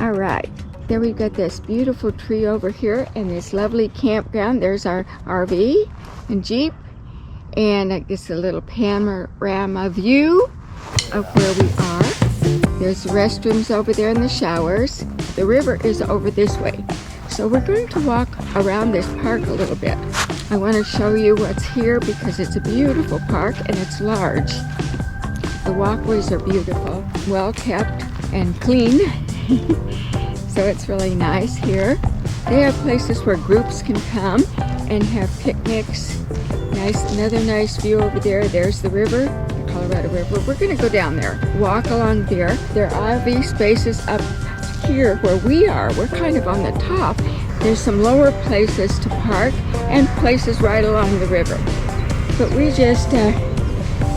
All right, there we've got this beautiful tree over here and this lovely campground. There's our RV and Jeep, and I guess a little panorama view of where we are. There's the restrooms over there and the showers. The river is over this way. So we're going to walk around this park a little bit. I want to show you what's here because it's a beautiful park and it's large. The walkways are beautiful, well kept and clean. So it's really nice here. They have places where groups can come and have picnics. Another nice view over there. There's the river, the Colorado River. We're going to go down there, walk along there. There are RV spaces up here where we are. We're kind of on the top. There's some lower places to park and places right along the river. But we just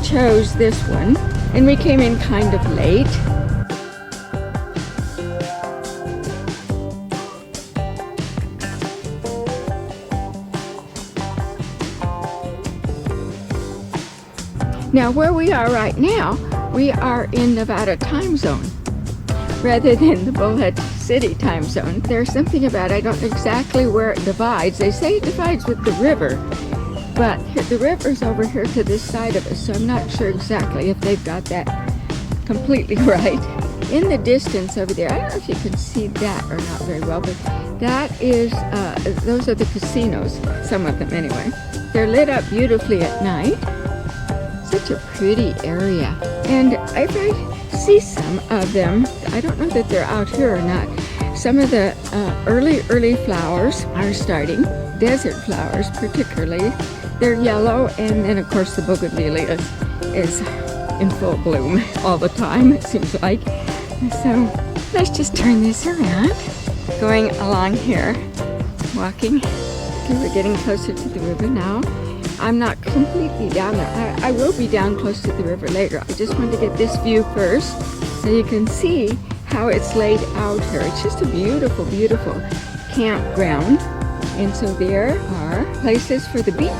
chose this one, and we came in kind of late. Now where we are right now, we are in Nevada time zone rather than the Bullhead City time zone. There's something about, I don't know exactly where it divides. They say it divides with the river, but the river's over here to this side of us, so I'm not sure exactly if they've got that completely right. In the distance over there, I don't know if you can see that or not very well, but that is, those are the casinos, some of them anyway. They're lit up beautifully at night. Such a pretty area. And if I see some of them, I don't know that they're out here or not. Some of the early flowers are starting. Desert flowers particularly. They're yellow, and then of course the bougainvillea is in full bloom all the time, it seems like. So let's just turn this around. Going along here, walking. Okay, we're getting closer to the river now. I'm not completely down there. I will be down close to the river later. I just wanted to get this view first so you can see how it's laid out here. It's just a beautiful, beautiful campground. And so there are places for the beach.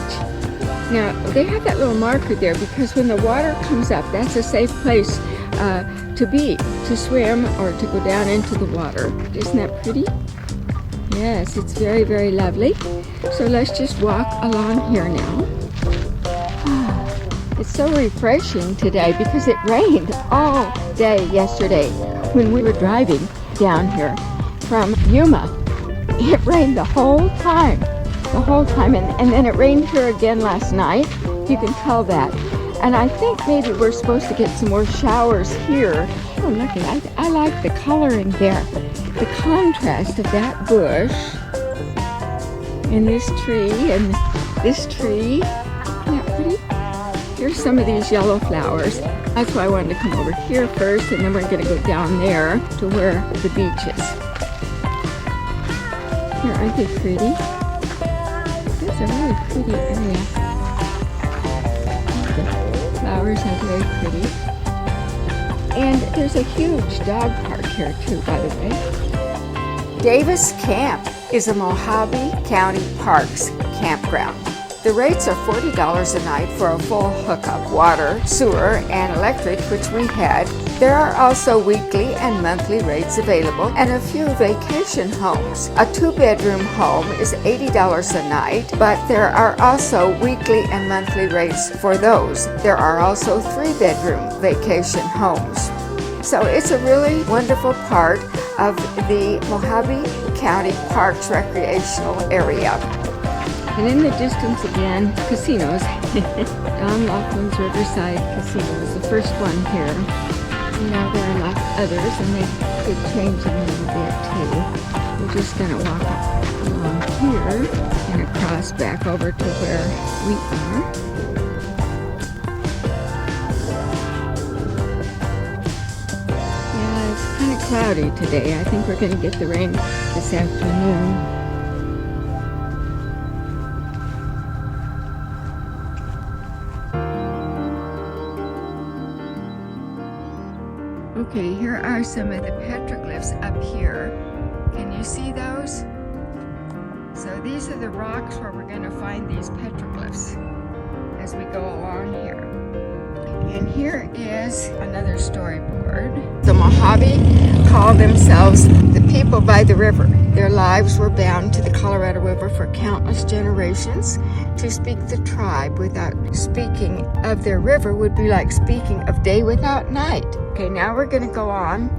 Now, they have that little marker there because when the water comes up, that's a safe place to be, to swim or to go down into the water. Isn't that pretty? Yes, it's very, very lovely. So let's just walk along here now. It's so refreshing today because it rained all day yesterday when we were driving down here from Yuma. It rained the whole time, and then it rained here again last night. You can tell that. And I think maybe we're supposed to get some more showers here. Oh, look, I like the color in there. The contrast of that bush and this tree and this tree. Isn't that pretty? Here's some of these yellow flowers. That's why I wanted to come over here first, and then we're going to go down there to where the beach is. Here, aren't they pretty? This is a really pretty area. The flowers are very pretty. And there's a huge dog park here too, by the way. Davis Camp is a Mojave County Parks campground. The rates are $40 a night for a full hookup, water, sewer, and electric, which we had. There are also weekly and monthly rates available and a few vacation homes. A 2-bedroom home is $80 a night, but there are also weekly and monthly rates for those. There are also 3-bedroom vacation homes. So it's a really wonderful part of the Mojave County Parks recreational area. And in the distance again, casinos. Don Laughlin's Riverside Casino is the first one here. And now there are others, and they could change them a little bit too. We're just going to walk along here and across back over to where we are. Yeah, it's kind of cloudy today. I think we're going to get the rain this afternoon. Okay, here are some of the petroglyphs up here. Can you see those? So these are the rocks where we're going to find these petroglyphs as we go along here. And here is another storyboard. The Mojave called themselves the people by the river. Their lives were bound to the Colorado River for countless generations. To speak the tribe without speaking of their river would be like speaking of day without night. Okay, now we're going to go on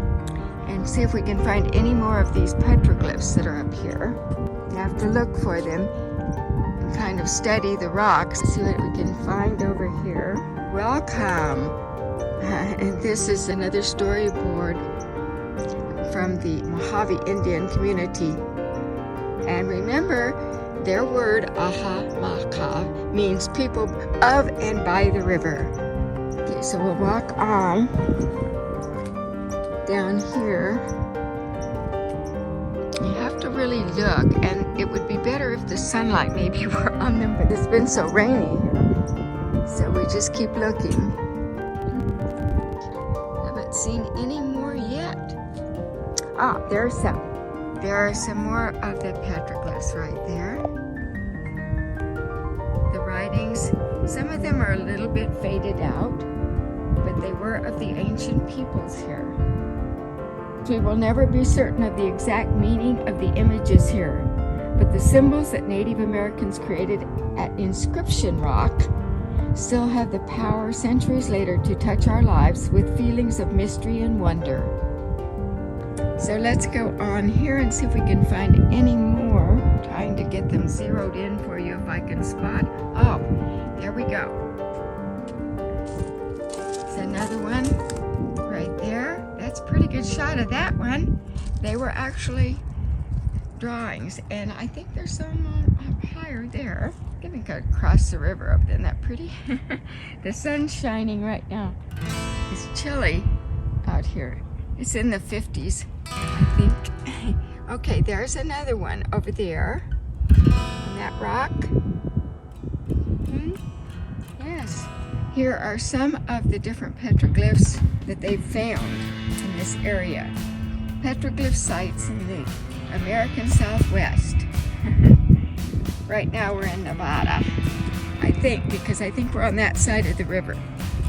and see if we can find any more of these petroglyphs that are up here. You have to look for them and kind of study the rocks, see what we can find over here. Welcome. And this is another storyboard from the Mojave Indian community. And remember, their word, Ahamaka, means people of and by the river. Okay, so we'll walk on down here. You have to really look, and it would be better if the sunlight maybe were on them, but it's been so rainy here. So we just keep looking. Haven't seen any more yet. Ah, there's some. There are some more of the petroglyphs right there. The writings, some of them are a little bit faded out, but they were of the ancient peoples here. We will never be certain of the exact meaning of the images here, but the symbols that Native Americans created at Inscription Rock still have the power centuries later to touch our lives with feelings of mystery and wonder. So let's go on here and see if we can find any more. I'm trying to get them zeroed in for you if I can spot. Oh, there we go. It's another one right there. That's a pretty good shot of that one. They were actually drawings, and I think there's some up higher there. I'm gonna go across the river up there. Isn't that pretty? The sun's shining right now. It's chilly out here. It's in the 50s, I think. Okay, there's another one over there on that rock. Yes. Here are some of the different petroglyphs that they've found in this area. Petroglyph sites in the American Southwest. Right now we're in Nevada, I think, because I think we're on that side of the river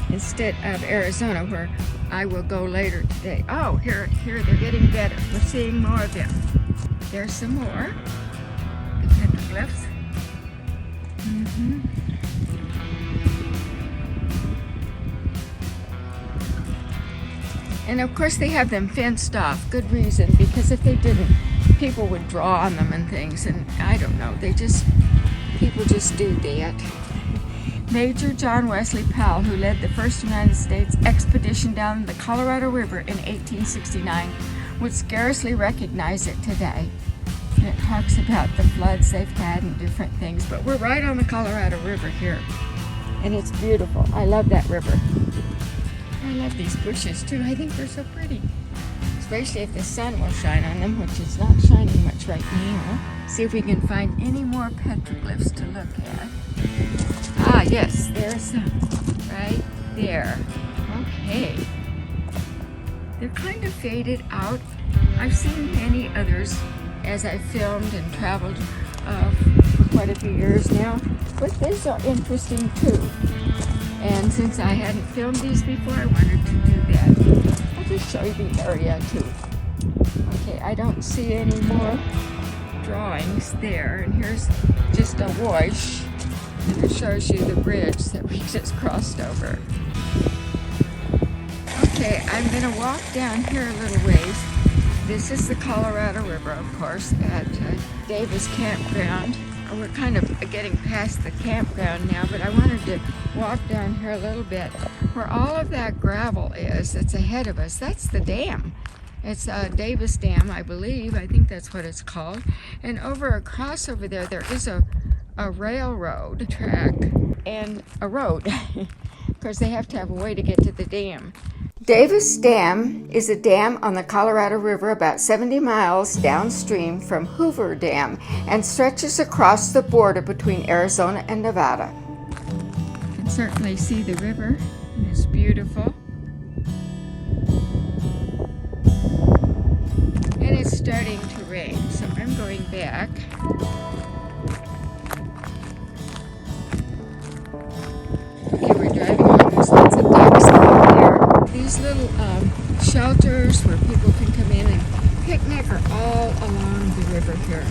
instead of Arizona, where I will go later today. Oh, here they're getting better. We're seeing more of them. There's some more, the petroglyphs. And of course they have them fenced off. Good reason, because if they didn't, people would draw on them and things, and I don't know, people just do that. Major John Wesley Powell, who led the first United States expedition down the Colorado River in 1869, would scarcely recognize it today. And it talks about the floods they've had and different things, but we're right on the Colorado River here, and it's beautiful. I love that river. I love these bushes too. I think they're so pretty, especially if the sun will shine on them, which is not shining much right now. See if we can find any more petroglyphs to look at. Ah, yes, there's some right there. Okay. They're kind of faded out. I've seen many others as I filmed and traveled for quite a few years now, but these are interesting too. And since I hadn't filmed these before, I wanted to do that. I'll just show you the area too. Okay, I don't see any more drawings there. And here's just a wash. And it shows you the bridge that we just crossed over. Okay, I'm gonna walk down here a little ways. This is the Colorado River, of course, at Davis Campground. We're kind of getting past the campground now, but I wanted to walk down here a little bit where all of that gravel is that's ahead of us. That's the dam. It's Davis Dam, I believe. I think that's what it's called. And across over there, there is a railroad track and a road. Of course, they have to have a way to get to the dam. Davis Dam is a dam on the Colorado River about 70 miles downstream from Hoover Dam and stretches across the border between Arizona and Nevada. You can certainly see the river, and it's beautiful. And it's starting to rain, so I'm going back. Okay, we're driving on this. It's a duck here.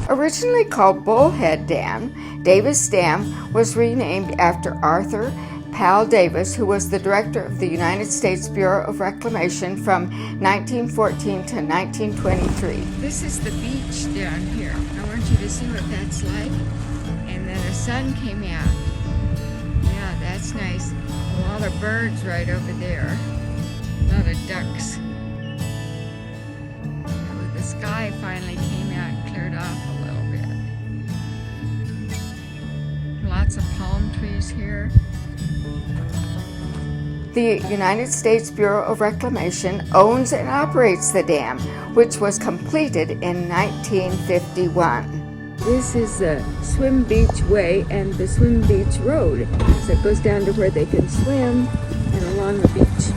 Originally called Bullhead Dam, Davis Dam was renamed after Arthur Powell Davis, who was the director of the United States Bureau of Reclamation from 1914 to 1923. This is the beach down here. I want you to see what that's like. And then the sun came out. Yeah, that's nice. A lot of birds right over there. A lot of ducks. The sky finally came out and cleared off a little bit. Lots of palm trees here. The United States Bureau of Reclamation owns and operates the dam, which was completed in 1951. This is the Swim Beach Way and the Swim Beach Road. So it goes down to where they can swim and along the beach.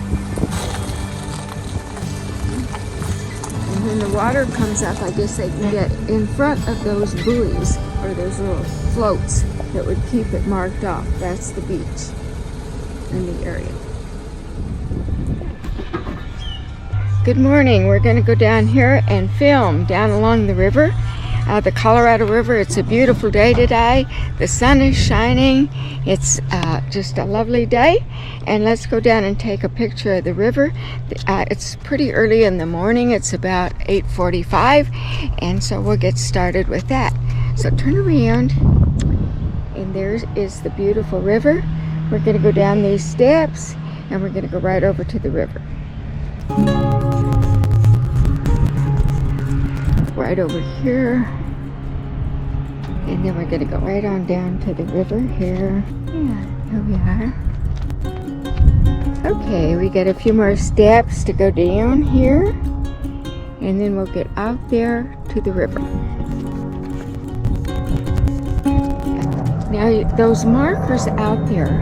And when the water comes up, I guess they can get in front of those buoys or those little floats that would keep it marked off. That's the beach in the area. Good morning. We're going to go down here and film down along the river, the Colorado River. It's a beautiful day today. The sun is shining. It's just a lovely day. And let's go down and take a picture of the river. It's pretty early in the morning. It's about 8:45, and so we'll get started with that. So turn around, and there is the beautiful river. We're going to go down these steps, and we're going to go right over to the river. Right over here, and then we're going to go right on down to the river here. Yeah, here we are. Okay, we got a few more steps to go down here, and then we'll get out there to the river. Now, those markers out there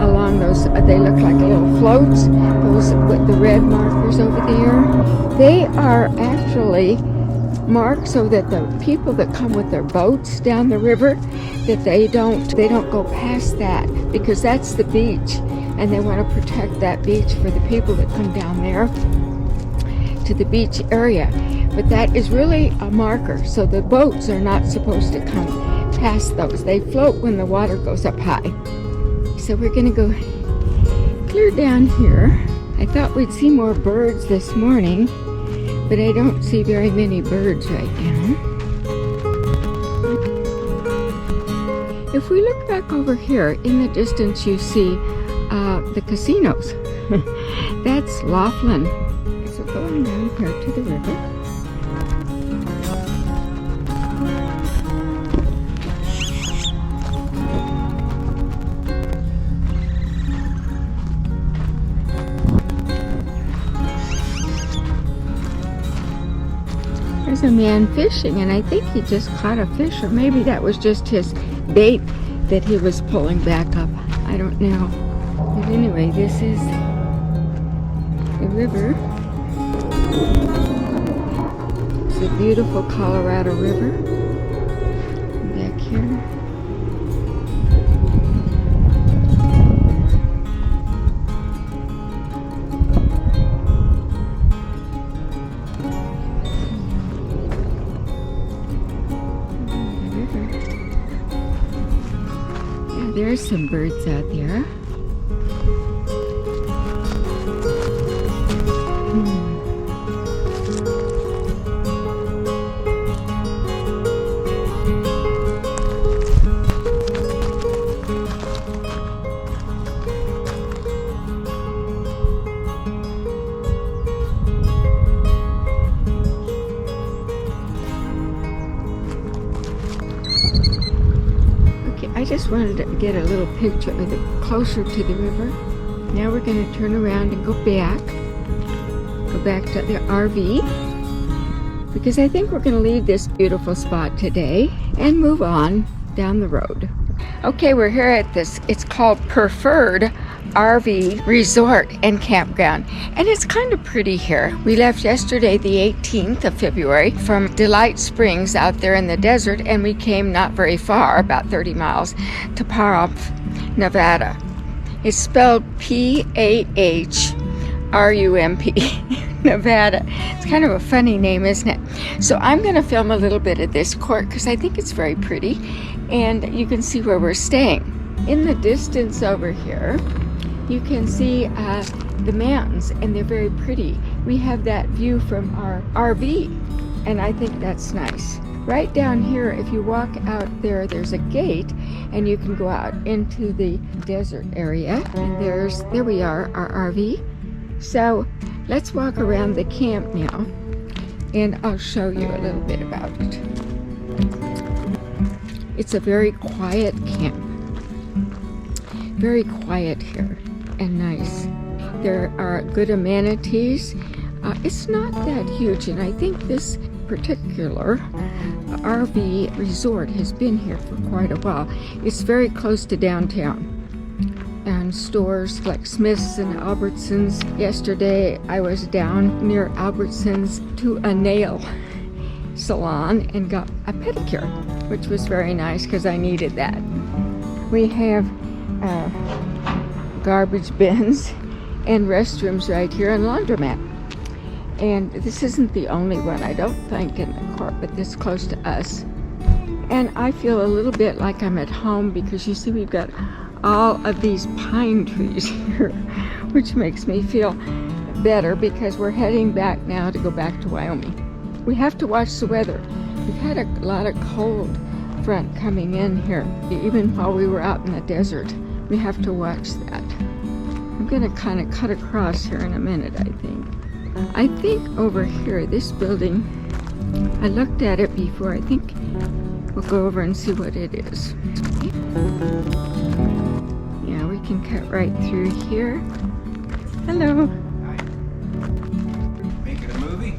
along those, they look like little floats, those with the red markers over there. They are actually marked so that the people that come with their boats down the river, that they don't go past that, because that's the beach, and they want to protect that beach for the people that come down there to the beach area. But that is really a marker, so the boats are not supposed to come past those. They float when the water goes up high. So we're going to go clear down here. I thought we'd see more birds this morning, but I don't see very many birds right now. If we look back over here, in the distance you see the casinos. That's Laughlin. So going down here to the river. There's a man fishing, and I think he just caught a fish, or maybe that was just his bait that he was pulling back up. I don't know. But anyway, this is the river. It's a beautiful Colorado River. Back here. There's some birds out there. I just wanted to get a little picture of it closer to the river. Now we're going to turn around and go back to the RV, because I think we're going to leave this beautiful spot today and move on down the road. Okay, we're here at this, it's called Preferred RV Resort and Campground, and it's kind of pretty here. We left yesterday, the 18th of February, from Delight Springs out there in the desert, and we came not very far, about 30 miles, to Pahrum, Nevada. It's spelled P-A-H-R-U-M-P. Nevada. It's kind of a funny name, isn't it? So I'm going to film a little bit of this court because I think it's very pretty, and you can see where we're staying. In the distance over here, you can see the mountains, and they're very pretty. We have that view from our RV, and I think that's nice. Right down here, if you walk out there, there's a gate, and you can go out into the desert area. And there we are, our RV. So let's walk around the camp now, and I'll show you a little bit about it. It's a very quiet camp. Very quiet here, and nice. There are good amenities. It's not that huge, and I think this particular RV resort has been here for quite a while. It's very close to downtown, and stores like Smith's and Albertsons. Yesterday I was down near Albertsons to a nail salon and got a pedicure, which was very nice because I needed that. We have garbage bins and restrooms right here, and laundromat. And this isn't the only one, I don't think, in the court, but this close to us. And I feel a little bit like I'm at home because you see we've got all of these pine trees here, which makes me feel better because we're heading back now to go back to Wyoming. We have to watch the weather. We've had a lot of cold front coming in here, even while we were out in the desert. We have to watch that. I'm going to kind of cut across here in a minute, I think. I think over here, this building, I looked at it before. I think we'll go over and see what it is. Yeah, we can cut right through here. Hello. Hi. Making a movie?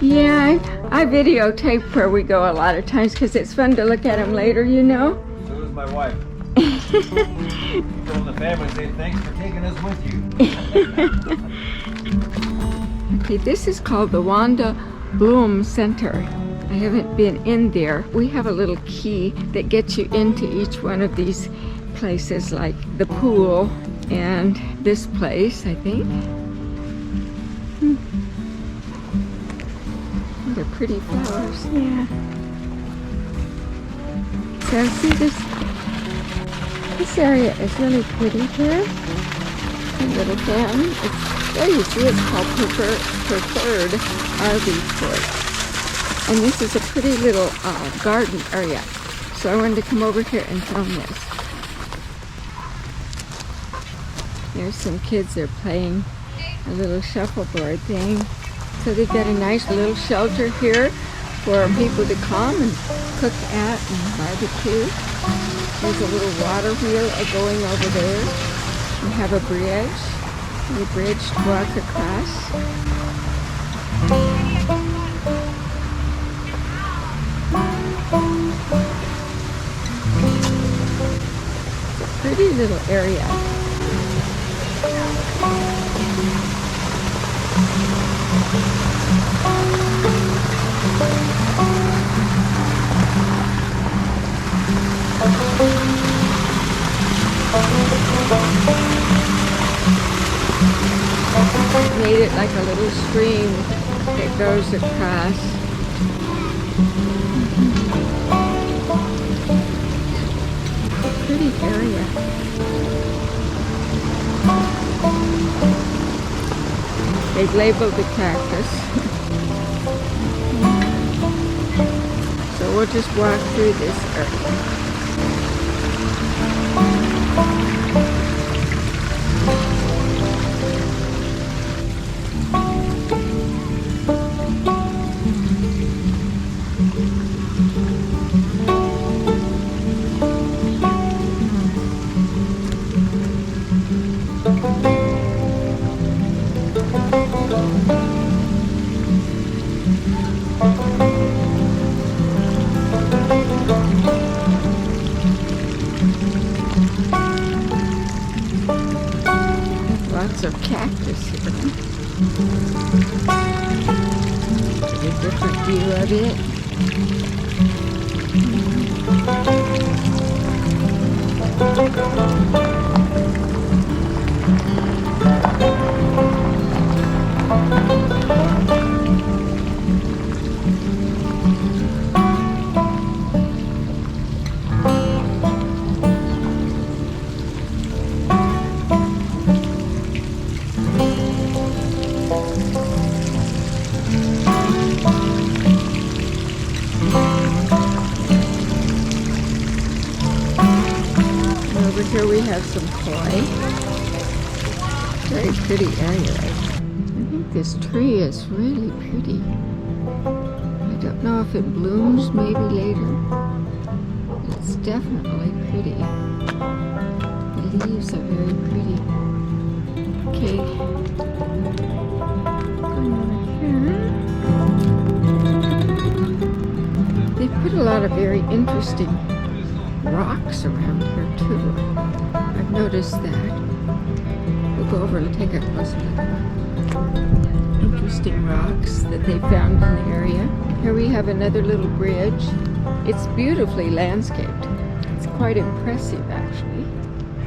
Yeah, I videotape where we go a lot of times because it's fun to look at them later, you know. So is my wife. Told the family, say thanks for taking us with you. Okay, this is called the Wanda Bloom Center. I haven't been in there. We have a little key that gets you into each one of these places, like the pool and this place, I think. They're pretty flowers, yeah. So see, this area is really pretty here. A little down. There you see, it's called Preferred RV Court. And this is a pretty little garden area. So I wanted to come over here and film this. There's some kids, they're playing a little shuffleboard thing. So they've got a nice little shelter here for people to come and cook at and barbecue. There's a little water wheel going over there. We have a bridge. The bridge to walk across. It's a pretty little area. Made it like a little stream that goes across. Pretty area. They've labeled the cactus. So we'll just walk through this area. Lots of cactus here. Get a different view of it. have some koi. Very pretty area. I think this tree is really pretty. I don't know if it blooms maybe later. But it's definitely pretty. The leaves are very pretty. Okay. Going over here. They put a lot of very interesting rocks around here too. I've noticed that. We'll go over and take a closer look. Interesting rocks that they found in the area. Here we have another little bridge. It's beautifully landscaped. It's quite impressive actually.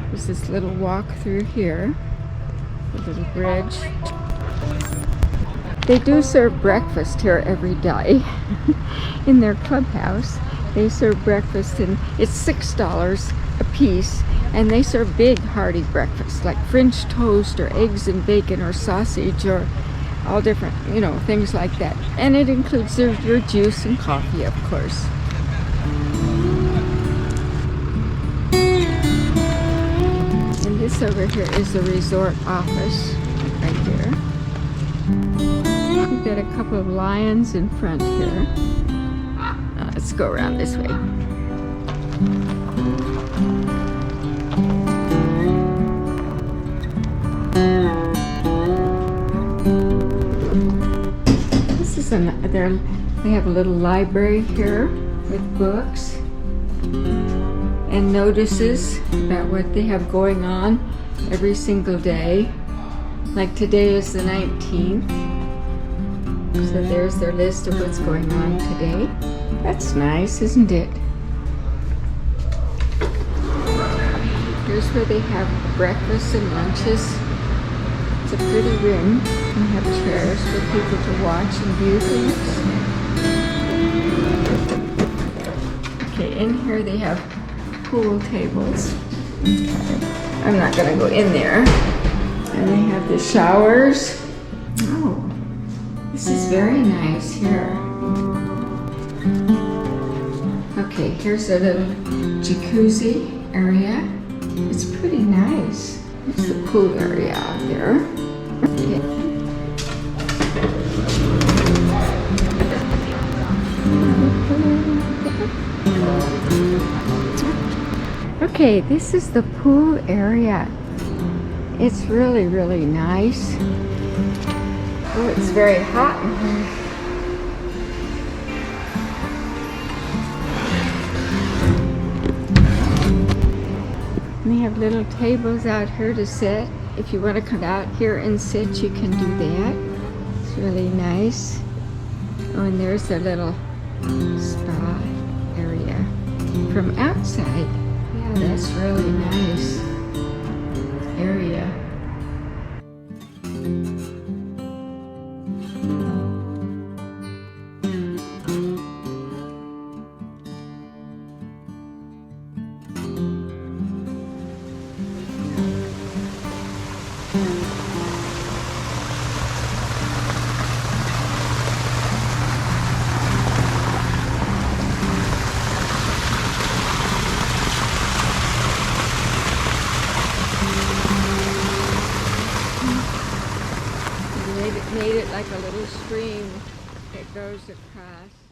There's this little walk through here. A little bridge. They do serve breakfast here every day in their clubhouse. They serve breakfast and it's $6 a piece, and they serve big hearty breakfast like French toast or eggs and bacon or sausage or all different, things like that. And it includes your juice and coffee, of course. And this over here is the resort office right here. We've got a couple of lions in front here. Let's go around this way. This is they have a little library here with books and notices about what they have going on every single day. Like today is the 19th. So there's their list of what's going on today. That's nice, isn't it? Here's where they have breakfast and lunches. It's a pretty room. They have chairs for people to watch and view things. Okay, in here they have pool tables. I'm not gonna go in there. And they have the showers. Oh, this is very nice here. Okay, here's a little jacuzzi area. It's pretty nice. There's the pool area out there. Okay, this is the pool area. It's really, really nice. Oh, it's very hot in here. And they have little tables out here to sit. If you want to come out here and sit, you can do that. It's really nice. Oh, and there's the little spa area from outside. Yeah, that's really nice area. Made it like a little stream that goes across.